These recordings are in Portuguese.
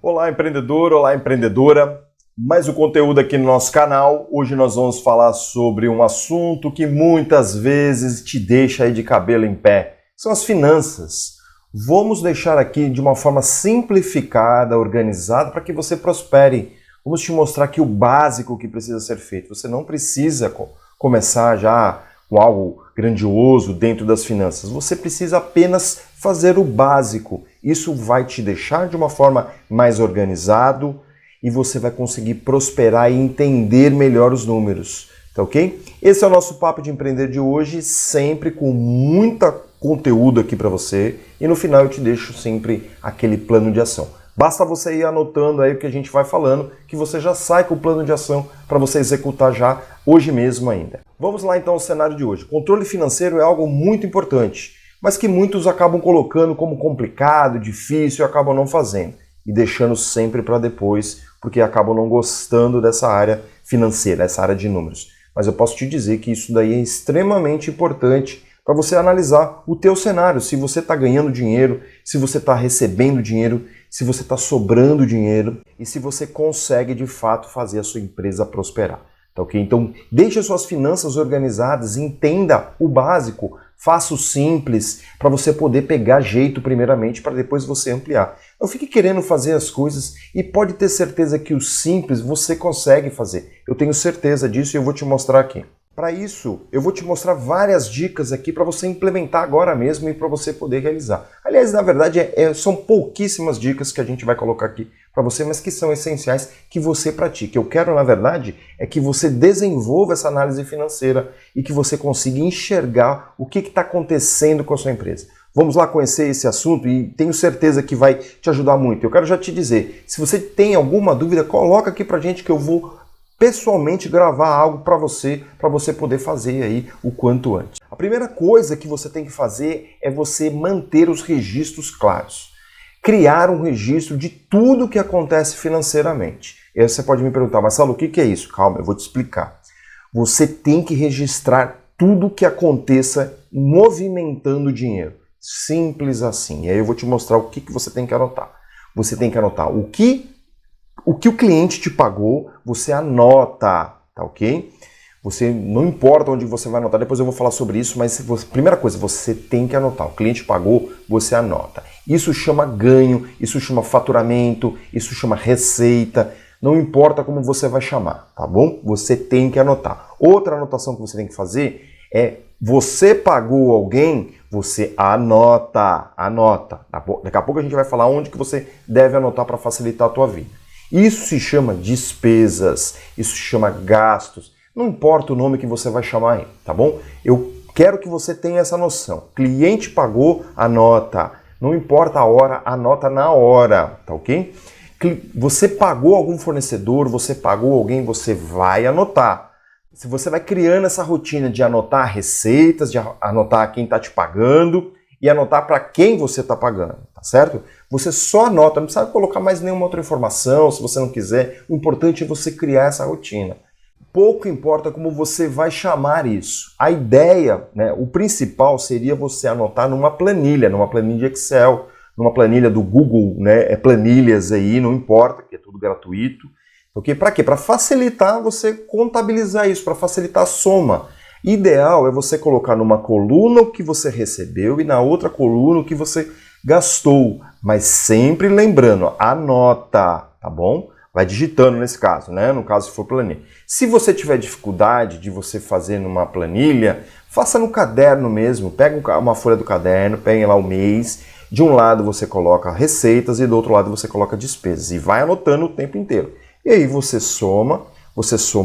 Olá, empreendedor, olá, empreendedora. Mais um conteúdo aqui no nosso canal. Hoje nós vamos falar sobre um assunto que muitas vezes te deixa aí de cabelo em pé. São as finanças. Vamos deixar aqui de uma forma simplificada, organizada, para que você prospere. Vamos te mostrar aqui o básico que precisa ser feito. Você não precisa começar já com algo grandioso dentro das finanças. Você precisa apenas fazer o básico. Isso vai te deixar de uma forma mais organizado e você vai conseguir prosperar e entender melhor os números, tá ok? Esse é o nosso Papo de Empreender de hoje, sempre com muita conteúdo aqui para você e no final eu te deixo sempre aquele plano de ação. Basta você ir anotando aí o que a gente vai falando, que você já sai com o plano de ação para você executar já hoje mesmo ainda. Vamos lá então ao cenário de hoje. Controle financeiro é algo muito importante, mas que muitos acabam colocando como complicado, difícil e acabam não fazendo. E deixando sempre para depois, porque acabam não gostando dessa área financeira, essa área de números. Mas eu posso te dizer que isso daí é extremamente importante para você analisar o teu cenário, se você está ganhando dinheiro, se você está recebendo dinheiro, se você está sobrando dinheiro e se você consegue de fato fazer a sua empresa prosperar. Tá ok? Então, deixe as suas finanças organizadas, entenda o básico, faça o simples para você poder pegar jeito primeiramente para depois você ampliar. Não fique querendo fazer as coisas e pode ter certeza que o simples você consegue fazer. Eu tenho certeza disso e eu vou te mostrar aqui. Para isso, eu vou te mostrar várias dicas aqui para você implementar agora mesmo e para você poder realizar. Aliás, na verdade, são pouquíssimas dicas que a gente vai colocar aqui para você, mas que são essenciais que você pratique. Eu quero, na verdade, é que você desenvolva essa análise financeira e que você consiga enxergar o que está acontecendo com a sua empresa. Vamos lá conhecer esse assunto e tenho certeza que vai te ajudar muito. Eu quero já te dizer, se você tem alguma dúvida, coloca aqui para a gente que eu vou pessoalmente gravar algo para você poder fazer aí o quanto antes. A primeira coisa que você tem que fazer é você manter os registros claros. Criar um registro de tudo que acontece financeiramente. E aí você pode me perguntar, Marcelo, o que é isso? Calma, eu vou te explicar. Você tem que registrar tudo que aconteça movimentando dinheiro. Simples assim. E aí eu vou te mostrar o que você tem que anotar. Você tem que anotar o que o cliente te pagou, você anota, tá ok? Você não importa onde você vai anotar, depois eu vou falar sobre isso, mas primeira coisa, você tem que anotar. O cliente pagou, você anota. Isso chama ganho, isso chama faturamento, isso chama receita, não importa como você vai chamar, tá bom? Você tem que anotar. Outra anotação que você tem que fazer é, você pagou alguém, você anota. Daqui a pouco a gente vai falar onde que você deve anotar para facilitar a tua vida. Isso se chama despesas, isso se chama gastos, não importa o nome que você vai chamar aí, tá bom? Eu quero que você tenha essa noção. Cliente pagou, anota. Não importa a hora, anota na hora, tá ok? Você pagou algum fornecedor, você pagou alguém, você vai anotar. Se você vai criando essa rotina de anotar receitas, de anotar quem está te pagando e anotar para quem você está pagando, tá certo? Você só anota, não precisa colocar mais nenhuma outra informação, se você não quiser. O importante é você criar essa rotina. Pouco importa como você vai chamar isso. A ideia, né, o principal seria você anotar numa planilha de Excel, numa planilha do Google, né, planilhas aí, não importa, que é tudo gratuito. Okay? Para quê? Para facilitar você contabilizar isso, para facilitar a soma. Ideal é você colocar numa coluna o que você recebeu e na outra coluna o que você gastou, mas sempre lembrando, anota, tá bom? Vai digitando nesse caso, né? No caso se for planilha. Se você tiver dificuldade de você fazer numa planilha, faça no caderno mesmo. Pega uma folha do caderno, pegue lá o mês. De um lado você coloca receitas e do outro lado você coloca despesas. E vai anotando o tempo inteiro. E aí você soma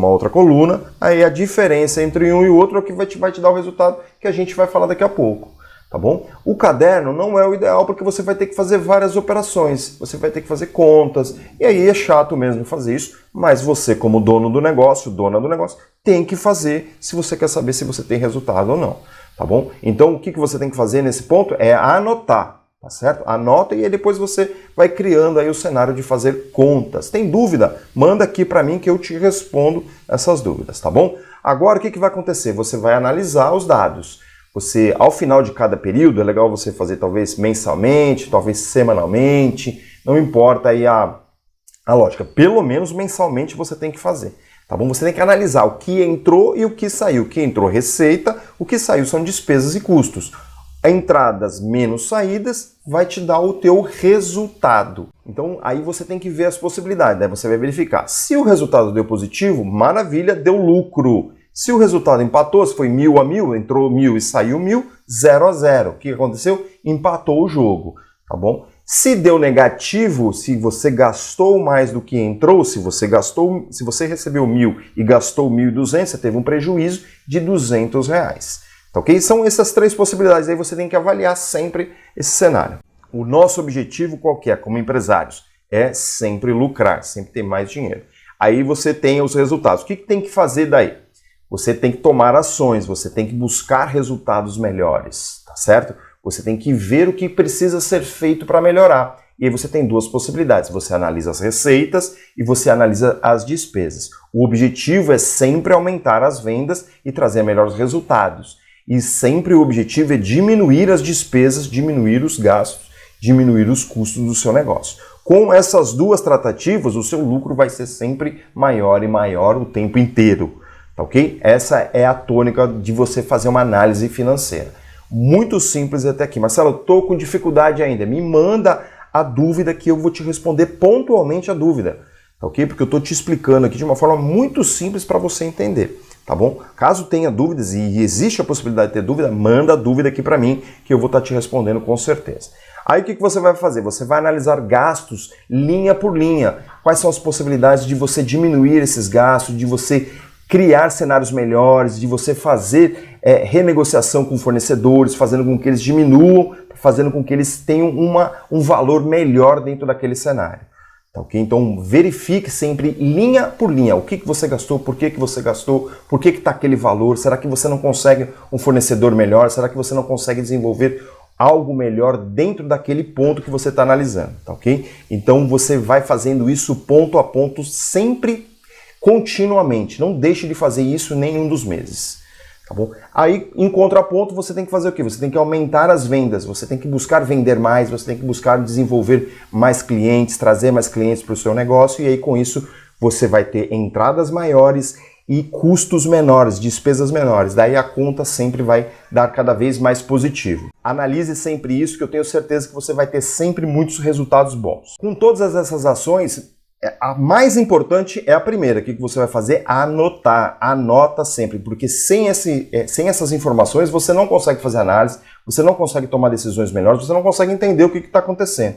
outra coluna, aí a diferença entre um e o outro é o que vai te dar o resultado que a gente vai falar daqui a pouco. Tá bom? O caderno não é o ideal porque você vai ter que fazer várias operações, você vai ter que fazer contas, e aí é chato mesmo fazer isso, mas você como dono do negócio, dona do negócio, tem que fazer se você quer saber se você tem resultado ou não, tá bom? Então o que você tem que fazer nesse ponto é anotar, tá certo? Anota e aí depois você vai criando aí o cenário de fazer contas. Tem dúvida? Manda aqui para mim que eu te respondo essas dúvidas, tá bom? Agora o que vai acontecer? Você vai analisar os dados. Você, ao final de cada período, é legal você fazer talvez mensalmente, talvez semanalmente, não importa aí a lógica. Pelo menos mensalmente você tem que fazer. Tá bom? Você tem que analisar o que entrou e o que saiu. O que entrou, receita, o que saiu são despesas e custos. Entradas menos saídas vai te dar o teu resultado. Então aí você tem que ver as possibilidades, né? Você vai verificar. Se o resultado deu positivo, maravilha, deu lucro. Se o resultado empatou, se foi 1.000 a 1.000, entrou 1.000 e saiu 1.000, 0 a 0. O que aconteceu? Empatou o jogo, tá bom? Se deu negativo, se você gastou mais do que entrou, se você recebeu 1.000 e gastou 1.200, você teve um prejuízo de R$200. Tá ok? São essas três possibilidades, aí você tem que avaliar sempre esse cenário. O nosso objetivo qual que é, como empresários? É sempre lucrar, sempre ter mais dinheiro. Aí você tem os resultados. O que tem que fazer daí? Você tem que tomar ações, você tem que buscar resultados melhores, tá certo? Você tem que ver o que precisa ser feito para melhorar. E aí você tem duas possibilidades. Você analisa as receitas e você analisa as despesas. O objetivo é sempre aumentar as vendas e trazer melhores resultados. E sempre o objetivo é diminuir as despesas, diminuir os gastos, diminuir os custos do seu negócio. Com essas duas tratativas, o seu lucro vai ser sempre maior e maior o tempo inteiro. Tá ok? Essa é a tônica de você fazer uma análise financeira. Muito simples até aqui. Marcelo, eu estou com dificuldade ainda. Me manda a dúvida que eu vou te responder pontualmente a dúvida. Tá ok? Porque eu estou te explicando aqui de uma forma muito simples para você entender. Tá bom? Caso tenha dúvidas e existe a possibilidade de ter dúvida, manda a dúvida aqui para mim que eu vou estar te respondendo com certeza. Aí o que você vai fazer? Você vai analisar gastos linha por linha. Quais são as possibilidades de você diminuir esses gastos, de você criar cenários melhores, de você fazer renegociação com fornecedores, fazendo com que eles diminuam, fazendo com que eles tenham um valor melhor dentro daquele cenário. Tá, okay? Então verifique sempre linha por linha. O que você gastou, por que você gastou, por que está aquele valor, será que você não consegue um fornecedor melhor, será que você não consegue desenvolver algo melhor dentro daquele ponto que você está analisando. Tá, ok? Então você vai fazendo isso ponto a ponto sempre continuamente, não deixe de fazer isso em nenhum dos meses, tá bom? Aí, em contraponto, você tem que fazer o quê? Você tem que aumentar as vendas, você tem que buscar vender mais, você tem que buscar desenvolver mais clientes, trazer mais clientes para o seu negócio, e aí com isso você vai ter entradas maiores e custos menores, despesas menores. Daí a conta sempre vai dar cada vez mais positivo. Analise sempre isso, que eu tenho certeza que você vai ter sempre muitos resultados bons. Com todas essas ações, a mais importante é a primeira. O que você vai fazer? Anotar. Anota sempre, porque sem essas informações você não consegue fazer análise, você não consegue tomar decisões melhores, você não consegue entender o que está acontecendo.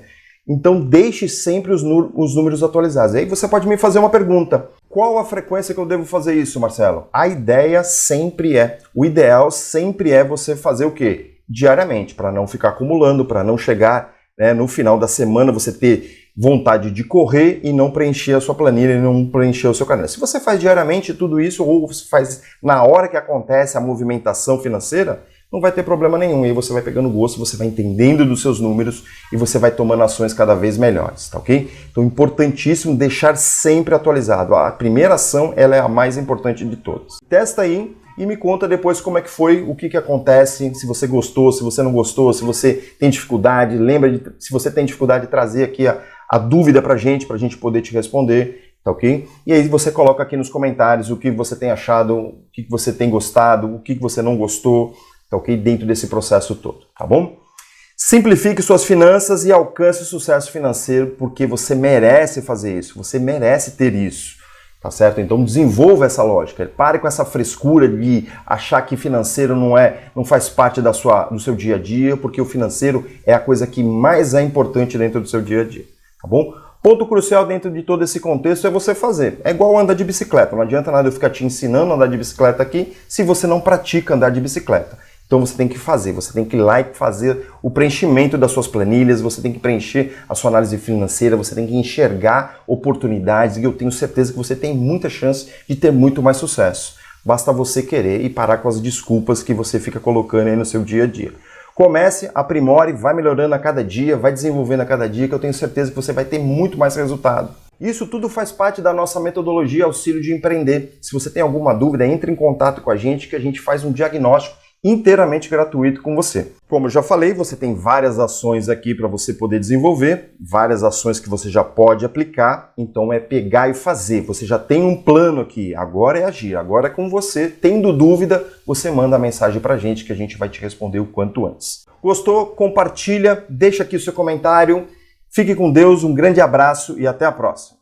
Então deixe sempre os números atualizados. Aí você pode me fazer uma pergunta. Qual a frequência que eu devo fazer isso, Marcelo? A ideia sempre o ideal sempre é você fazer o quê? Diariamente, para não ficar acumulando, para não chegar, né, no final da semana você ter vontade de correr e não preencher a sua planilha e não preencher o seu caderno. Se você faz diariamente tudo isso, ou você faz na hora que acontece a movimentação financeira, não vai ter problema nenhum. E aí você vai pegando gosto, você vai entendendo dos seus números e você vai tomando ações cada vez melhores, tá ok? Então, importantíssimo deixar sempre atualizado. A primeira ação, ela é a mais importante de todas. Testa aí e me conta depois como é que foi, o que acontece, se você gostou, se você não gostou, se você tem dificuldade. Lembra, se você tem dificuldade, de trazer aqui a dúvida pra gente poder te responder, tá ok? E aí você coloca aqui nos comentários o que você tem achado, o que você tem gostado, o que você não gostou, tá ok? Dentro desse processo todo, tá bom? Simplifique suas finanças e alcance o sucesso financeiro, porque você merece fazer isso, você merece ter isso, tá certo? Então desenvolva essa lógica, pare com essa frescura de achar que financeiro não faz parte do seu dia a dia, porque o financeiro é a coisa que mais é importante dentro do seu dia a dia, tá bom? Ponto crucial dentro de todo esse contexto é você fazer. É igual andar de bicicleta, não adianta nada eu ficar te ensinando a andar de bicicleta aqui se você não pratica andar de bicicleta. Então você tem que fazer, você tem que ir lá e fazer o preenchimento das suas planilhas, você tem que preencher a sua análise financeira, você tem que enxergar oportunidades e eu tenho certeza que você tem muita chance de ter muito mais sucesso. Basta você querer e parar com as desculpas que você fica colocando aí no seu dia a dia. Comece, aprimore, vai melhorando a cada dia, vai desenvolvendo a cada dia, que eu tenho certeza que você vai ter muito mais resultado. Isso tudo faz parte da nossa metodologia Auxílio de Empreender. Se você tem alguma dúvida, entre em contato com a gente que a gente faz um diagnóstico inteiramente gratuito com você. Como eu já falei, você tem várias ações aqui para você poder desenvolver, várias ações que você já pode aplicar, então é pegar e fazer. Você já tem um plano aqui, agora é agir, agora é com você. Tendo dúvida, você manda a mensagem para a gente que a gente vai te responder o quanto antes. Gostou? Compartilha, deixa aqui o seu comentário. Fique com Deus, um grande abraço e até a próxima.